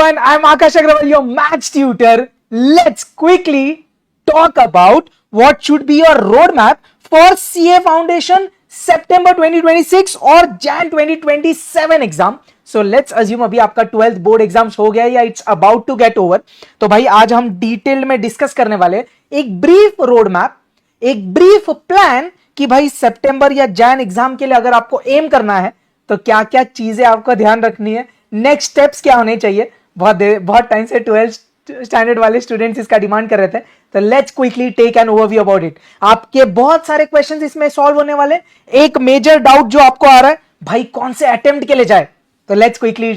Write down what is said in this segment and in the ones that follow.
everyone, I'm Akash Agrawal, your maths tutor. Let's quickly talk about what should be your roadmap for CA Foundation September 2026 और Jan 2027 exam. So let's assume अभी आपका 12th board exams हो गया या it's about to get over. तो भाई आज हम डिटेल में डिस्कस करने वाले एक ब्रीफ रोड मैप, एक ब्रीफ प्लान कि भाई सितंबर या जैन एग्जाम के लिए अगर आपको एम करना है तो क्या क्या चीजें आपको ध्यान रखनी है, नेक्स्ट स्टेप्स क्या होने चाहिए. बहुत टाइम से 12th स्टैंडर्ड वाले स्टूडेंट्स इसका डिमांड कर रहे थे. तो let's quickly take an overview about it. आपके बहुत सारे क्वेश्चंस इसमें सॉल्व होने वाले. एक मेजर डाउट जो आपको आ रहा है भाई कौन से अटेम्प्ट के लिए जाए, तो let's quickly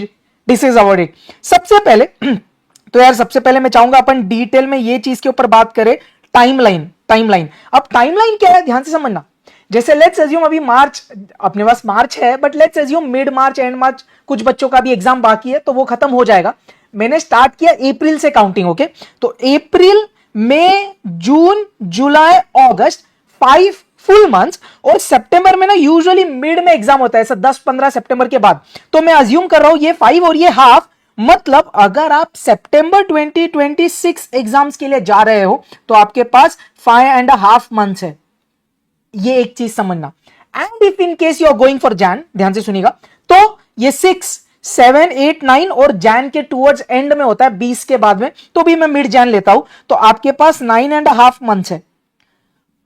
discuss about it. सबसे पहले मैं चाहूंगा अपन डिटेल में ये चीज के ऊपर बात करें. टाइमलाइन. अब टाइमलाइन क्या है ध्यान से समझना. जैसे लेट्स अज्यूम अभी मार्च, अपने पास मार्च है, but let's assume mid March and March कुछ बच्चों का भी एग्जाम बाकी है तो वो खत्म हो जाएगा. मैंने स्टार्ट किया अप्रैल से काउंटिंग. ओके, तो अप्रैल, मई, जून, जुलाई, अगस्त, 5 फुल मंथ्स. और सितंबर में ना यूजुअली मिड में एग्जाम होता है, ऐसा 10-15 सितंबर के बाद. तो मैं अज्यूम कर रहा हूं ये 5 और ये हाफ. मतलब अगर आप सितंबर 2026 एग्जाम्स के लिए जा रहे हो तो आपके पास 5.5 मंथ्स है. ये एक चीज समझना. And if in case you are going for Jan, ध्यान से सुनिएगा, तो ये 6, 7, 8, 9 और जैन के टूवर्ड्स एंड में होता है, 20 के बाद में, तो भी मैं मिड जैन लेता हूं. तो आपके पास 9.5 मंथ्स है.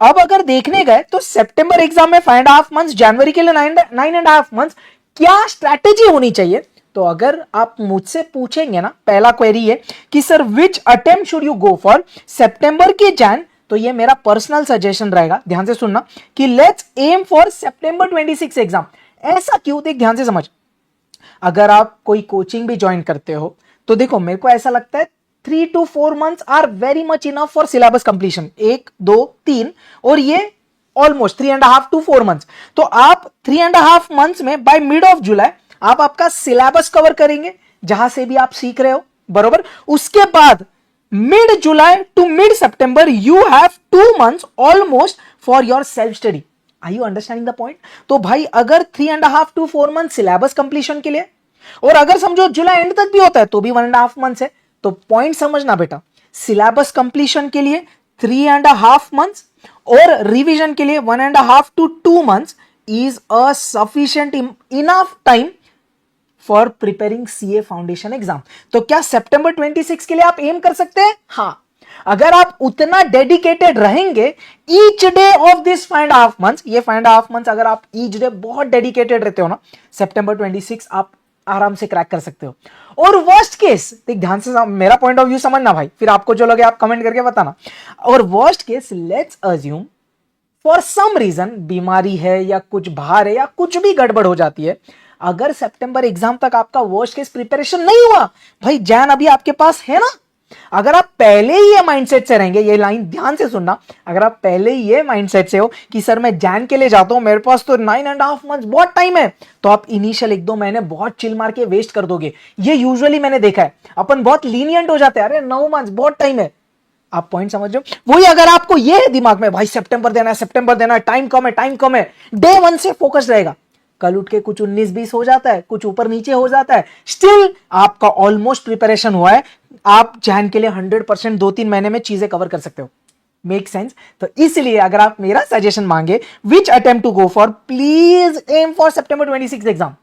अब अगर देखने गए तो सितंबर एग्जाम में 5.5 मंथ्स, जनवरी के लिए 9.5 मंथ्स. क्या स्ट्रैटेजी होनी चाहिए? तो अगर आप मुझसे पूछेंगे ना, पहला क्वेरी है कि sir which attempt should you go for सितंबर के जैन, तो ये मेरा पर्सनल सजेशन रहेगा. ध्यान से सुनना कि let's aim for September 26 exam. ऐसा क्यों, देख ध्यान से समझ. अगर आप कोई कोचिंग भी ज्वाइन करते हो तो देखो मेरे को ऐसा लगता है 3 to 4 months are very much enough for syllabus completion. 1, 2, 3 और ये ऑलमोस्ट 3.5 to 4 मंथ्स. तो आप 3.5 मंथ्स में बाय मिड ऑफ जुलाई आप आपका सिलेबस कवर करेंगे जहां से भी आप सीख रहे हो, बरोबर. उसके बाद mid July to mid September you have 2 months almost for your self study. Are you understanding the point? तो भाई अगर 3.5 to 4 मंथ सिलेबस कंप्लीशन के लिए, और अगर समझो जुलाई एंड तक भी होता है तो भी 1.5 मंथ्स है. तो पॉइंट समझना बेटा, सिलेबस कंप्लीशन के लिए 3.5 मंथ्स और रिवीजन के लिए 1.5 to 2 months is a sufficient enough time for preparing CA foundation exam. तो क्या सितंबर 26 के लिए आप एम कर सकते हैं? हाँ, अगर आप उतना डेडिकेटेड रहेंगे each day of this 5.5 months, ये 5.5 मंथ्स अगर आप ईच डे बहुत डेडिकेटेड रहते हो ना, सितंबर 26 आप आराम से क्रैक कर सकते हो. और वर्स्ट केस, देख ध्यान से मेरा पॉइंट ऑफ व्यू समझना भाई, फिर आपको जो लगे आप कमेंट करके बताना. और worst case, let's assume for some reason बीमारी है या कुछ बाहर है या कुछ भी गड़बड़ हो जाती है, अगर सितंबर एग्जाम तक आपका वर्स्ट केस प्रिपरेशन नहीं हुआ, भाई जैन अभी आपके पास है ना. अगर आप पहले ही ये माइंडसेट से रहेंगे, ये लाइन ध्यान से सुनना, अगर आप पहले ही ये माइंडसेट से हो कि सर मैं जैन के लिए जाता हूं, मेरे पास तो 9.5 मंथ्स बहुत टाइम है, तो आप इनिशियल 1-2 महीने बहुत चिल मार के वेस्ट कर दोगे. ये यूजुअली मैंने देखा है, अपन बहुत लीनियंट हो जाते हैं, अरे 9 मंथ्स बहुत टाइम है. आप पॉइंट समझ रहे हो? वही अगर आपको ये है दिमाग में भाई सितंबर देना है, टाइम कम है, डे 1 से फोकस रहेगा. कल उठ के कुछ 19-20 हो जाता है, कुछ ऊपर नीचे हो जाता है, स्टिल आपका ऑलमोस्ट प्रिपरेशन हुआ है. आप जैन के लिए 100% 2-3 महीने में चीजें कवर कर सकते हो. Make sense? तो इसलिए अगर आप मेरा सजेशन मांगे which attempt to go for, please aim for September 26 exam,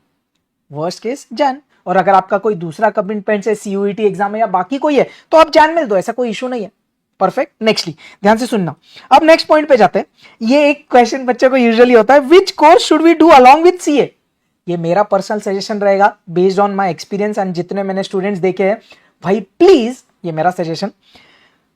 worst case Jan. और अगर आपका कोई दूसरा कमिटमेंट से सीयूईटी एग्जाम है या बाकी कोई है तो आप जैन में दो, ऐसा कोई इशू नहीं है. परफेक्ट. नेक्स्टली ध्यान से सुनना. अब नेक्स्ट पॉइंट पे जाते हैं. ये एक क्वेश्चन बच्चे को यूजुअली होता है, which course should we do along with CA. ये मेरा पर्सनल सजेशन रहेगा based on my experience and जितने मैंने स्टूडेंट्स देखे हैं. भाई प्लीज, ये मेरा सजेशन,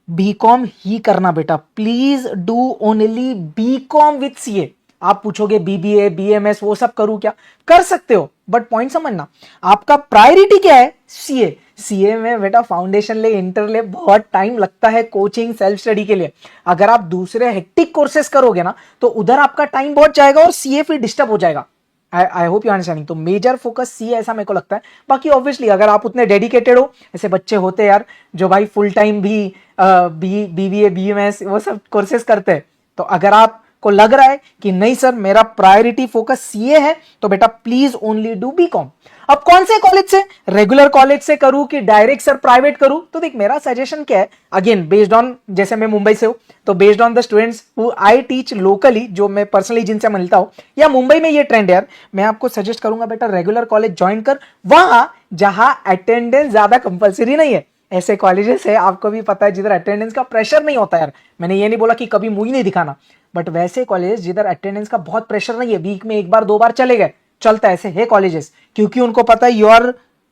बीकॉम ही करना बेटा. Please do only BCom with CA. आप पूछोगे बीबीए, बीएमएस वो सब करूं क्या? कर सकते हो, बट पॉइंट समझना, आपका प्रायोरिटी क्या है? सीए. सीए में बेटा फाउंडेशन ले, इंटर ले, बहुत टाइम लगता है कोचिंग सेल्फ स्टडी के लिए. अगर आप दूसरे हेक्टिक कोर्सेस करोगे ना तो उधर आपका टाइम बहुत जाएगा और सीए फिर डिस्टर्ब हो जाएगा. I hope you understanding. तो मेजर फोकस सीए, ऐसा मेरे को लगता है. बाकी ऑब्वियसली अगर आप उतने डेडिकेटेड हो, ऐसे बच्चे होते हैं यार जो भाई फुल टाइम भी बीबीए, बीएमएस वो सब कोर्सेस करते हैं, तो अगर आप को लग रहा है कि नहीं सर मेरा प्रायोरिटी फोकस सीए है, तो बेटा प्लीज ओनली डू बीकॉम. अब कौन से कॉलेज से, रेगुलर कॉलेज से करूं कि डायरेक्ट सर प्राइवेट करूं? तो देख मेरा सजेशन क्या है, अगेन बेस्ड ऑन, जैसे मैं मुंबई से हूं तो based on the students who I teach locally, जो मैं पर्सनली जिनसे मिलता हूं, या मुंबई में ये ट्रेंड है यार, मैं आपको सजेस्ट करूंगा बेटा रेगुलर कॉलेज ज्वाइन कर, वहां जहां अटेंडेंस ज्यादा कंपलसरी नहीं है। ऐसे कॉलेजेस है, आपको भी पता है, जिधर अटेंडेंस का प्रेशर नहीं होता यार। मैंने ये नहीं बोला कि कभी मुंह ही नहीं दिखाना, बट वैसे कॉलेज जिधर अटेंडेंस का बहुत प्रेशर नहीं है, वीक में एक बार दो बार चले गए, चलता है, ऐसे है कॉलेजेस, क्योंकि उनको पता है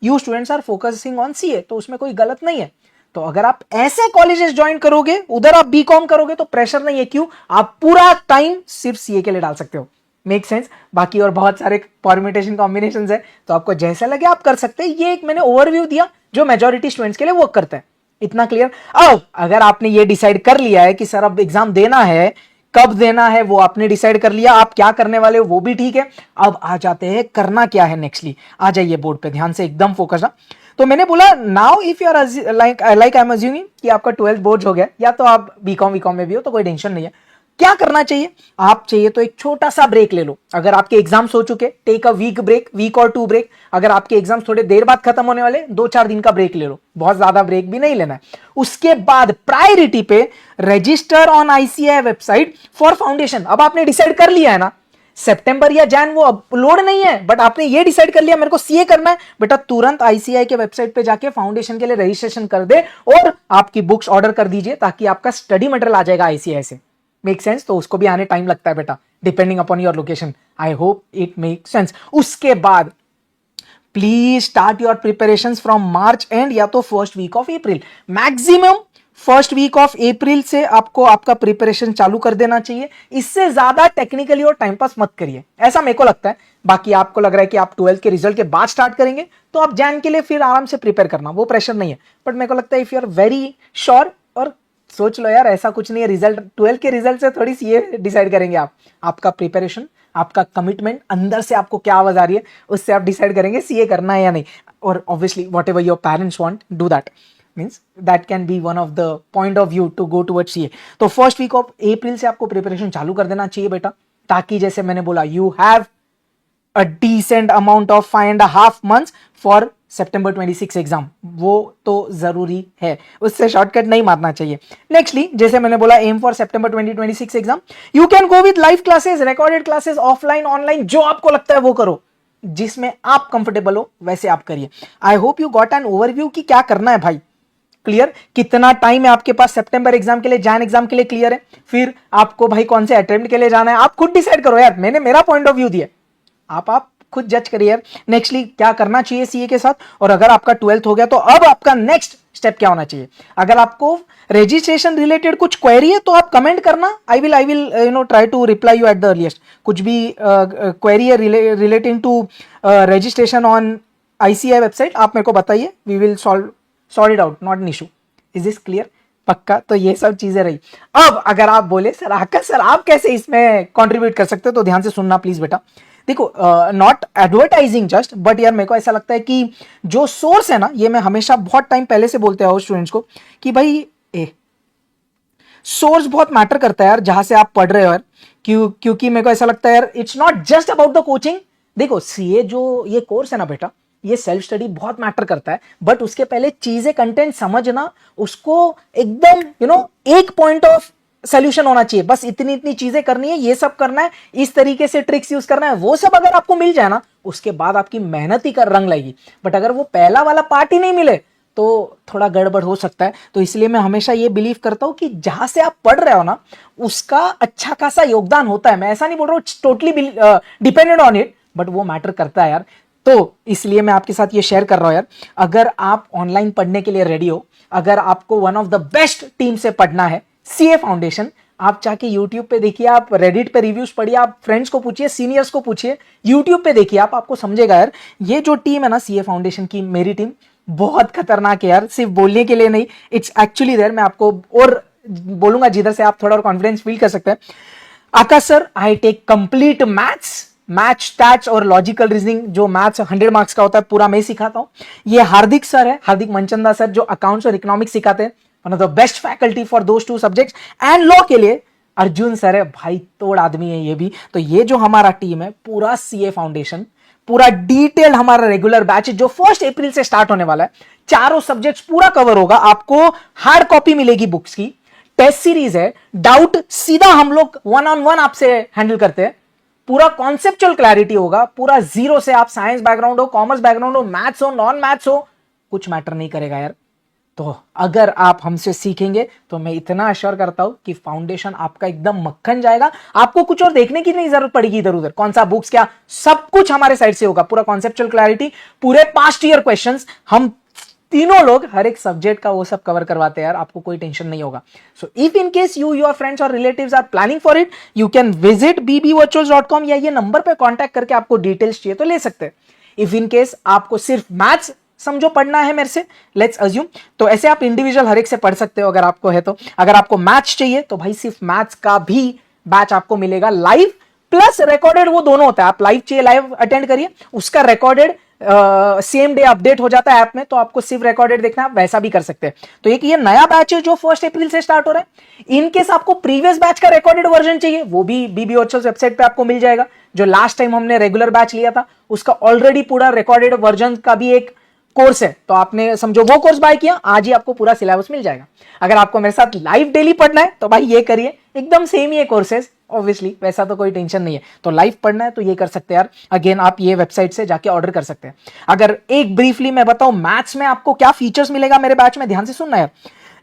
you students are focusing on CA, तो उसमें कोई गलत नहीं है। तो अगर आप ऐसे कॉलेजेस ज्वाइन करोगे, उधर आप बीकॉम करोगे, तो प्रेशर नहीं है। क्यों? आप पूरा टाइम सिर्फ सीए के लिए डाल सकते हो। Make sense? बाकी और बहुत सारे परम्यूटेशन कॉम्बिनेशन है, तो आपको जैसा लगे आप कर सकते हैं। ये एक मैंने ओवरव्यू दिया जो मेजॉरिटी स्टूडेंट्स के लिए वर्क करता है। इतना क्लियर? अब अगर आपने ये डिसाइड कर लिया है कि सर अब एग्जाम देना है, कब देना है वो आपने डिसाइड कर लिया, आप क्या करने वाले हो वो भी ठीक है, अब आ जाते हैं करना क्या है नेक्स्टली। आ जाइए बोर्ड पे, ध्यान से एकदम फोकस। तो मैंने बोला now if you are like I am assuming कि आपका 12th बोर्ड हो गया, या तो आप बीकॉम में भी हो, तो कोई टेंशन नहीं है। क्या करना चाहिए? आप चाहिए तो एक छोटा सा ब्रेक ले लो। अगर आपके एग्जाम्स हो चुके, take a week break, week और 2 ब्रेक। अगर आपके एग्जाम्स थोड़े देर बाद खत्म होने वाले, 2-4 दिन का ब्रेक ले लो, बहुत ज्यादा ब्रेक भी नहीं लेना है। उसके बाद प्रायोरिटी पे register on ICAI website for foundation. अब आपने डिसाइड कर लिया है ना, सितंबर या जैन वो अपलोड नहीं है, बट आपने ये डिसाइड कर लिया मेरे को सीए करना है, बेटा तुरंत आईसीआई के वेबसाइट पे जाके फाउंडेशन के लिए रजिस्ट्रेशन कर दे और आपकी बुक्स ऑर्डर कर दीजिए, ताकि आपका स्टडी मटेरियल आ जाएगा आईसीआई से। Make sense? तो उसको भी आने टाइम लगता है बेटा, depending upon your location. I hope it make sense. उसके बाद please start your preparation from March end या तो first week of April, maximum first week of April से आपको आपका प्रिपरेशन चालू कर देना चाहिए। इससे ज्यादा टेक्निकली और टाइम पास मत करिए, ऐसा मेरे को लगता है। बाकी आपको लग रहा है कि आप 12th के रिजल्ट के बाद स्टार्ट करेंगे, तो आप जैन के लिए फिर आराम से प्रिपेयर करना, वो प्रेशर नहीं है। बट मेरे को लगता है if you are very sure, और सोच लो यार ऐसा कुछ नहीं है, रिजल्ट 12th के रिजल्ट से थोड़ी सी ये डिसाइड करेंगे आप। आपका प्रिपरेशन, आपका कमिटमेंट, अंदर से आपको क्या आवाज आ रही है, उससे आप डिसाइड करेंगे सीए करना है या नहीं। और obviously whatever your parents want, do that. Means that can be one of the point of view to go towards CA. तो फर्स्ट वीक ऑफ अप्रैल से आपको प्रिपरेशन चालू कर देना चाहिए बेटा, ताकि जैसे मैंने बोला you have a decent amount of 5.5 months for September 26 exam, वो तो जरूरी है, उससे शॉर्टकट नहीं मारना चाहिए। नेक्स्टली जैसे मैंने बोला aim for September 2026 exam, you can go with live classes, recorded classes, offline online, जो आपको लगता है वो करो, जिसमें आप कंफर्टेबल हो वैसे आप करिए। I hope you got an overview कि क्या करना है भाई। क्लियर? कितना टाइम है आपके पास सितंबर एग्जाम के लिए, जैन एग्जाम के लिए क्लियर है? फिर आपको भाई कौन से अटेम्प्ट के लिए जाना है आप खुद डिसाइड करो यार, मैंने मेरा पॉइंट ऑफ व्यू दिया, आप खुद जज करिए। नेक्स्टली क्या करना चाहिए सीए के साथ, और अगर आपका 12th हो गया तो अब आपका नेक्स्ट स्टेप क्या होना चाहिए। अगर आपको रजिस्ट्रेशन रिलेटेड कुछ क्वेरी है तो आप कमेंट करना, I will try to reply you at the earliest. कुछ भी क्वेरी है relating to registration on ICAI website, आप मेरे को बताइए, we will solve it out, not an issue. Is this clear? पक्का? तो ये सब चीजें रही। अब अगर आप बोले सर आकाश सर आप कैसे इसमें कंट्रीब्यूट कर सकते हो, तो ध्यान से सुनना प्लीज बेटा। देखो नॉट एडवर्टाइजिंग जस्ट, बट यार मेरे को ऐसा लगता है कि जो सोर्स है ना, ये मैं हमेशा बहुत टाइम पहले से बोलते आओ स्टूडेंट्स को कि भाई सोर्स बहुत मैटर करता है यार, जहां से आप पढ़ रहे हो यार। क्योंकि मेरे को ऐसा लगता है यार it's not just about the coaching. देखो सीए जो ये कोर्स है ना बेटा, ये सेल्फ स्टडी बहुत मैटर करता है, बट उसके पहले चीजें कंटेंट समझना, उसको एकदम एक पॉइंट ऑफ सोल्यूशन होना चाहिए। बस इतनी इतनी चीजें करनी है, ये सब करना है, इस तरीके से ट्रिक्स यूज करना है, वो सब अगर आपको मिल जाए ना, उसके बाद आपकी मेहनत ही कर रंग लाएगी। बट अगर वो पहला वाला पार्ट ही नहीं मिले तो थोड़ा गड़बड़ हो सकता है। तो इसलिए मैं हमेशा ये बिलीव करता हूं कि जहां से आप पढ़ रहे हो ना, उसका अच्छा खासा योगदान होता है। मैं ऐसा नहीं बोल रहा हूं totally dependent on it, but वो मैटर करता है यार। तो इसलिए मैं आपके साथ ये शेयर कर रहा हूं यार, अगर आप ऑनलाइन पढ़ने के लिए रेडी हो, अगर आपको one of the best team से पढ़ना है, सीए फाउंडेशन, आप जाके यूट्यूब पे देखिए, आप रेडिट पे रिव्यूज पढ़िए, आप फ्रेंड्स को पूछिए, सीनियर्स को पूछिए, यूट्यूब पे देखिए, आपको समझेगा यार। ये जो टीम है ना सीए फाउंडेशन की, मेरी टीम बहुत खतरनाक है यार, सिर्फ बोलने के लिए नहीं, इट्स एक्चुअली देयर। मैं आपको और बोलूंगा जिधर से आप थोड़ा और कॉन्फिडेंस फील कर सकते हैं। Aakash sir I take complete maths stats और लॉजिकल रीजनिंग, जो मैथ्स 100 मार्क्स का होता है पूरा मैं सिखाता हूं। ये हार्दिक सर है, हार्दिक मनचंदा सर, जो अकाउंट्स और इकोनॉमिक्स सिखाते हैं, one of the best faculty for those 2 subjects. And law के लिए अर्जुन सर है, भाई तोड़ आदमी है ये भी। तो ये जो हमारा टीम है पूरा सीए फाउंडेशन, पूरा डिटेल्ड हमारा रेगुलर बैच जो 1 अप्रैल से स्टार्ट होने वाला है, चारों सब्जेक्ट्स पूरा कवर होगा। आपको हार्ड कॉपी मिलेगी बुक्स की, टेस्ट सीरीज है, डाउट सीधा हम लोग 1-on-1 आपसे हैंडल करते हैं, पूरा कॉन्सेप्चुअल क्लैरिटी होगा, पूरा जीरो से। आप साइंस बैकग्राउंड हो, कॉमर्स बैकग्राउंड हो, मैथ्स हो, नॉन मैथ्स हो, कुछ मैटर नहीं करेगा यार। तो अगर आप हमसे सीखेंगे तो मैं इतना अश्योर करता हूं कि फाउंडेशन आपका एकदम मक्खन जाएगा। आपको कुछ और देखने की नहीं जरूरत पड़ेगी इधर उधर, कौन सा बुक्स क्या, सब कुछ हमारे साइड से होगा। पूरा कॉन्सेप्चुअल क्लैरिटी, पूरे पास्ट ईयर क्वेश्चंस, हम तीनों लोग हर एक सब्जेक्ट का वो सब कवर करवाते हैं यार, आपको कोई टेंशन नहीं होगा। So if in case you, your friends और relatives are planning for it, you can visit bbvirtuals.com या ये नंबर पे कांटेक्ट करके आपको डिटेल्स चाहिए तो ले सकते हैं। इफ इन केस आपको सिर्फ मैथ्स समझो पढ़ना है मेरे से, लेट्स अज्यूम, तो ऐसे आप इंडिविजुअल हर एक से पढ़ सकते हो अगर आपको है तो। अगर आपको मैथ्स चाहिए तो भाई सिर्फ मैथ्स का भी बैच आपको मिलेगा लाइव प्लस रिकॉर्डेड, वो दोनों होता है। आप लाइव चाहिए लाइव अटेंड करिए, उसका रिकॉर्डेड सेम डे अपडेट हो जाता है ऐप में, तो आपको सिर्फ रिकॉर्डेड देखना है, वैसा भी कर सकते हैं। तो एक ये नया बैच है जो 1 अप्रैल से स्टार्ट हो रहा है। इनकेस आपको प्रीवियस बैच का रिकॉर्डेड वर्जन चाहिए, वो भी bbvirtuals वेबसाइट पे आपको मिल जाएगा। जो लास्ट टाइम हमने रेगुलर बैच लिया था उसका ऑलरेडी पूरा रिकॉर्डेड वर्जन का भी एक कोर्स है, तो आपने समझो वो कोर्स बाय किया, आज ही आपको पूरा सिलेबस मिल जाएगा। अगर आपको मेरे साथ लाइव डेली पढ़ना है तो भाई ये करिए, एकदम सेम ही है कोर्सेज, ऑब्वियसली वैसा तो कोई टेंशन नहीं है। तो लाइव पढ़ना है तो ये कर सकते हैं यार, अगेन आप ये वेबसाइट से जाके ऑर्डर कर सकते हैं। अगर एक ब्रीफली मैं बताऊं मैथ्स में आपको क्या फीचर्स मिलेगा मेरे बैच में, ध्यान से सुनना यार।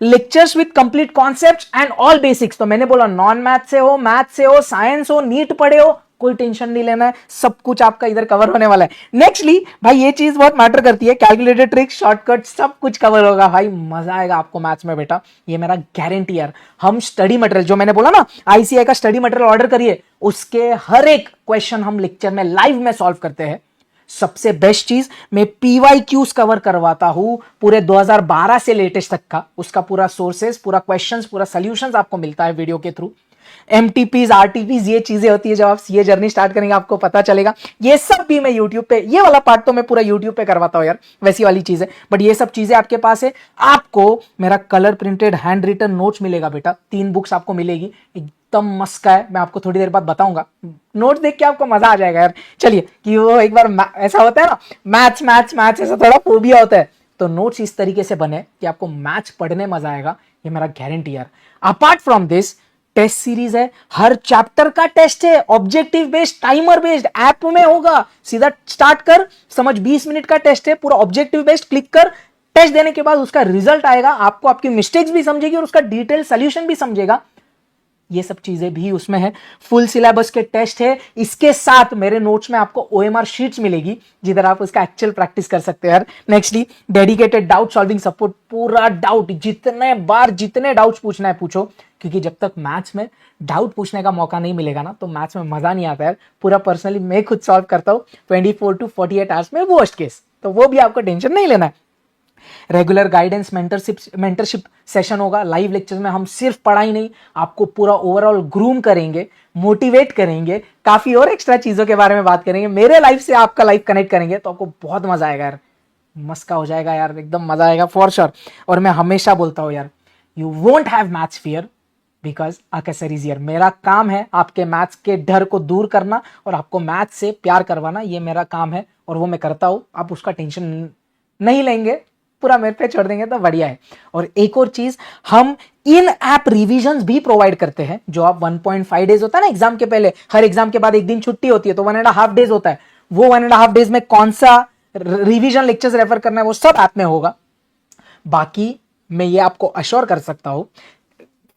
Lectures with complete concepts and all basics, तो मैंने बोला नॉन मैथ से हो, मैथ से हो, साइंस हो, नीट पढ़े हो, कोई टेंशन नहीं लेना है, सब कुछ आपका इधर कवर होने वाला है। नेक्स्टली भाई ये चीज बहुत मैटर करती है, कैलकुलेटेड ट्रिक्स, शॉर्टकट, सब कुछ कवर होगा भाई, मजा आएगा आपको मैथ्स में बेटा, ये मेरा गारंटी यार। हम स्टडी मटेरियल जो मैंने बोला ना, आईसीआई का स्टडी मटेरियल ऑर्डर करिए, उसके हर एक क्वेश्चन हम लेक्चर में लाइव में सॉल्व करते हैं। सबसे बेस्ट चीज, मैं पीवाईक्यूज कवर करवाता हूं पूरे 2012 से लेटेस्ट तक का, उसका पूरा सोर्सेस, पूरा क्वेश्चंस, पूरा सॉल्यूशंस आपको मिलता है वीडियो के थ्रू। एमटीपीज, आरटीपीज, ये चीजें होती है जब आप सीए जर्नी स्टार्ट करेंगे आपको पता चलेगा। ये सब भी मैं यूट्यूब पे, ये वाला पार्ट तो मैं पूरा यूट्यूब पे करवाता हूं यार, वैसी वाली चीजें, बट ये सब चीजें आपके पास है। आपको मेरा colour printed handwritten notes मिलेगा बेटा, 3 बुक्स आपको मिलेगी, एकदम मस्त का है, मैं आपको थोड़ी देर बाद बताऊंगा। नोट्स देख के आपको मजा आ जाएगा यार। चलिए, कि वो एक बार ऐसा होता है ना, मैथ्स मैथ्स मैथ्स ऐसा थोड़ा फोबिया होता है, तो नोट्स इस तरीके से बने कि आपको मैथ्स पढ़ने मजा आएगा, ये मेरा गारंटी यार। Apart from this test series है, हर चैप्टर का टेस्ट है, objective based, timer based, app में होगा, सीधा स्टार्ट कर, समझ 20 मिनट का टेस्ट है, पूरा ऑब्जेक्टिव बेस्ड, क्लिक कर, टेस्ट देने के बाद उसका रिजल्ट आएगा, आपको आपकी मिस्टेक्स भी समझेगी और उसका डिटेल सोल्यूशन भी समझेगा। ये सब चीजें भी उसमें है, फुल सिलेबस के टेस्ट है, इसके साथ मेरे नोट्स में आपको ओएमआर शीट्स मिलेगी जिधर आप उसका एक्चुअल प्रैक्टिस कर सकते हैं यार। Nextly dedicated doubt solving support, पूरा डाउट, जितने बार जितने डाउट्स पूछना है पूछो, क्योंकि जब तक मैथ्स में डाउट पूछने का मौका नहीं मिलेगा ना तो मैथ्स में मजा नहीं आता यार। पूरा पर्सनली मैं खुद सॉल्व करता हूँ 24 to 48 आवर्स में, वर्स्ट केस, तो वो भी आपको टेंशन नहीं लेना है। रेगुलर गाइडेंस मेंटरशिप सेशन होगा, लाइव लेक्चर्स में हम सिर्फ पढ़ाई नहीं, आपको पूरा ओवरऑल ग्रूम करेंगे, मोटिवेट करेंगे, काफी और एक्स्ट्रा चीजों के बारे में बात करेंगे, मेरे लाइफ से आपका लाइफ कनेक्ट करेंगे, तो आपको बहुत मजा आएगा यार, मस्का हो जाएगा यार, एकदम मजा आएगा फॉर श्योर। और मैं हमेशा बोलता हूँ यार, you won't have maths fear because Aakash sir is here. मेरा काम है आपके मैथ्स के डर को दूर करना और आपको मैथ्स से प्यार करवाना, ये मेरा काम है और वो मैं करता हूँ। आप उसका टेंशन नहीं लेंगे, पूरा मेरे पे छोड़ देंगे तो बढ़िया है। और एक और चीज, हम इन ऐप रिविजन्स भी प्रोवाइड करते हैं, जो आप 1.5 डेज होता है ना एग्जाम के पहले, हर एग्जाम के बाद एक दिन छुट्टी होती है तो 1.5 डेज होता है, वो 1.5 डेज में कौन सा रिविजन लेक्चर्स रेफर करना है वो सब ऐप में होगा। बाकी मैं ये आपको अश्योर कर सकता हूं,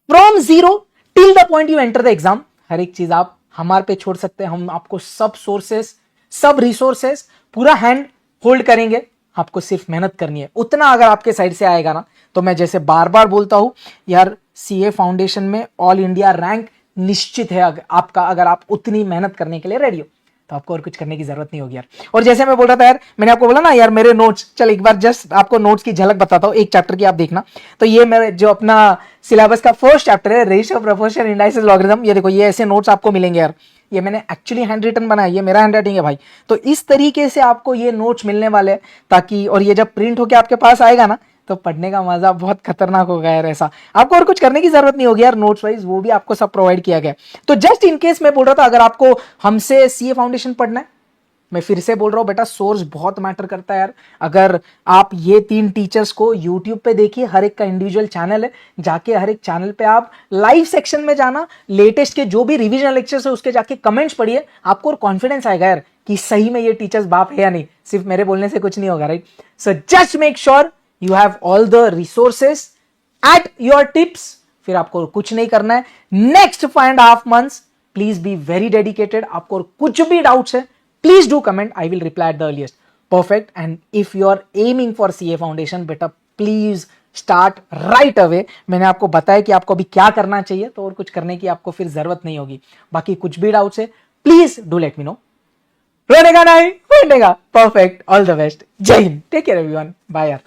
from zero till the point you enter the exam, हर एक चीज आप हमारे पे छोड़ सकते हैं। हम आपको सब सोर्सेस, सब रिसोर्सेस पूरा हैंड होल्ड करेंगे, आपको सिर्फ मेहनत करनी है। उतना अगर आपके साइड से आएगा ना, तो मैं जैसे बार बार बोलता हूं यार, सीए फाउंडेशन में ऑल इंडिया रैंक निश्चित है आपका, अगर आप उतनी मेहनत करने के लिए रेडी हो तो आपको और कुछ करने की जरूरत नहीं होगी यार। और जैसे मैं बोल रहा था यार, मैंने आपको बोला ना यार मेरे नोट्स, चल एक बार जस्ट आपको नोट्स की झलक बताता हूँ, एक चैप्टर की आप देखना। तो ये मेरे जो अपना सिलेबस का फर्स्ट चैप्टर है, रेशियो, प्रोपोर्शन, इंडाइसेस, लॉगरिथम, ये देखो, ये ऐसे नोट्स आपको मिलेंगे यार, ये मैंने एक्चुअली हैंड रिटन बनाया, ये मेरा हैंड राइटिंग है भाई। तो इस तरीके से आपको ये नोट्स मिलने वाले हैं, ताकि, और ये जब प्रिंट होकर आपके पास आएगा ना तो पढ़ने का मजा बहुत खतरनाक होगा यार। ऐसा आपको और कुछ करने की जरूरत नहीं होगी यार, नोट्स वाइज वो भी आपको सब प्रोवाइड किया गया। तो जस्ट इन केस मैं बोल रहा था, अगर आपको हमसे सीए फाउंडेशन पढ़ना है मैं फिर से बोल रहा हूं बेटा, सोर्स बहुत मैटर करता है यार। अगर आप ये 3 टीचर्स को यूट्यूब पे देखिए, हर एक का इंडिविजुअल चैनल है, जाके हर एक चैनल पे आप लाइव सेक्शन में जाना, लेटेस्ट के जो भी रिवीजन लेक्चर्स है उसके जाके कमेंट्स पढ़िए, आपको और कॉन्फिडेंस आएगा यार कि सही में ये टीचर्स बाप है या नहीं, सिर्फ मेरे बोलने से कुछ नहीं होगा, right. So just make sure you have all the resources at your tips, फिर आपको कुछ नहीं करना है। Next 5.5 months please be very dedicated. आपको कुछ भी डाउट्स है please do comment, I will reply at the earliest. Perfect. And if you are aiming for CA foundation, बेटा प्लीज स्टार्ट राइट अवे। मैंने आपको बताया कि आपको अभी क्या करना चाहिए, तो और कुछ करने की आपको फिर जरूरत नहीं होगी। बाकी कुछ भी डाउट्स है please do let me know. रोनेगा नहीं, बनेगा। परफेक्ट। All the best. जय Hind. Take care everyone. Bye यार।